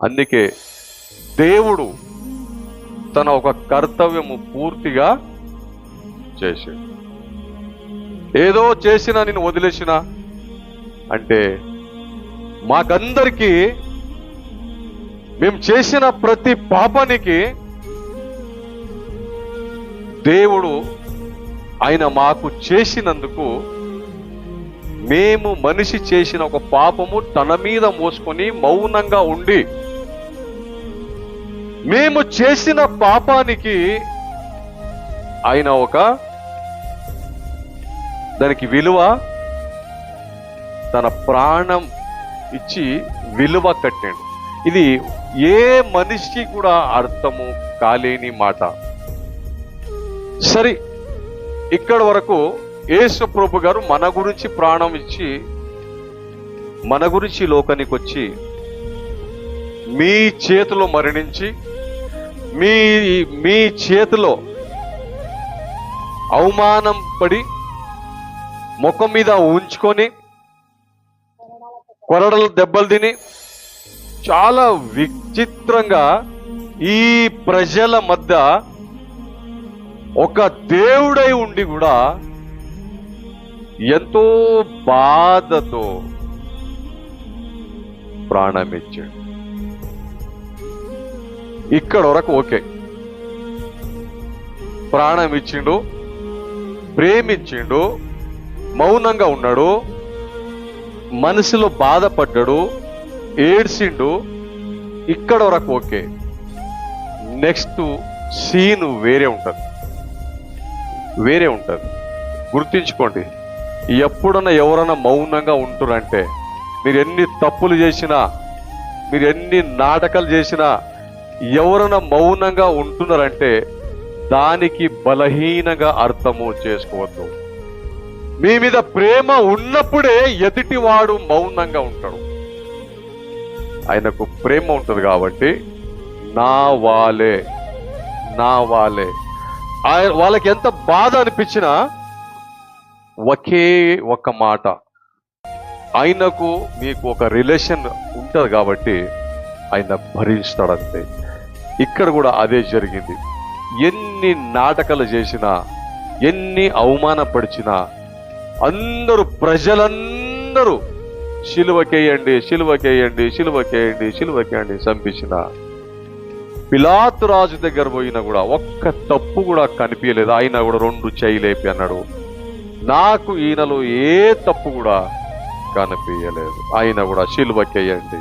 అందుకే దేవుడు తన ఒక కర్తవ్యము పూర్తిగా చేశాడు. ఏదో చేసినా నేను వదిలేసిన అంటే మాకందరికీ మేము చేసిన ప్రతి పాపానికి దేవుడు ఆయన మాకు చేసినందుకు మేము మనిషి చేసిన ఒక పాపము తన మీద మోసుకొని మౌనంగా ఉండి మేము చేసిన పాపానికి ఆయన దానికి విలువ తన ప్రాణం ఇచ్చి విలువ కట్టాడు. ఇది ఏ మనిషికి కూడా అర్థము కాలేని మాట. సరే, ఇక్కడ వరకు యేసు ప్రభు గారు మన గురించి ప్రాణం ఇచ్చి మన గురించి లోకానికి వచ్చి మీ చేతిలో మరణించి మీ చేతిలో అవమానం పడి ముఖం మీద ఉంచుకొని కొరడలు దెబ్బలు తిని చాలా విచిత్రంగా ఈ ప్రజల మధ్య ఒక దేవుడై ఉండి కూడా ఎంతో బాధతో ప్రాణం ఇచ్చాడు. ఇక్కడ వరకు ఓకే, ప్రాణం ఇచ్చిండు, ప్రేమించిండు, మౌనంగా ఉన్నాడు, మనసులో బాధపడ్డాడు, ఏడ్చిండు. ఇక్కడ వరకు ఓకే. నెక్స్ట్ సీన్ వేరే ఉంటుంది. గుర్తించుకోండి, ఎప్పుడన్నా ఎవరన్నా మౌనంగా ఉంటురంటే మీరు ఎన్ని తప్పులు చేసినా, మీరు ఎన్ని నాటకాలు చేసినా, ఎవరైనా మౌనంగా ఉంటున్నారంటే దానికి బలహీనంగా అర్థము చేసుకోవద్దు. మీ మీద ప్రేమ ఉన్నప్పుడే ఎదుటివాడు మౌనంగా ఉంటాడు. ఆయనకు ప్రేమ ఉంటుంది కాబట్టి నా వాళ్ళే వాళ్ళకి ఎంత బాధ అనిపించినా ఒకే ఒక మాట, ఆయనకు మీకు ఒక రిలేషన్ ఉంటుంది కాబట్టి ఆయన భరిస్తాడంతే. ఇక్కడ కూడా అదే జరిగింది. ఎన్ని నాటకాలు చేసినా, ఎన్ని అవమానపరిచినా, ప్రజలందరూ సిలువకేయండి చంపించిన పిలాతు రాజు దగ్గర పోయినా కూడా ఒక్క తప్పు కూడా కనిపించలేదు. ఆయన కూడా 2 చేయి లేపి అన్నాడు, నాకు ఈయనలో ఏ తప్పు కూడా కనిపించలేదు. ఆయన కూడా సిలువకేయండి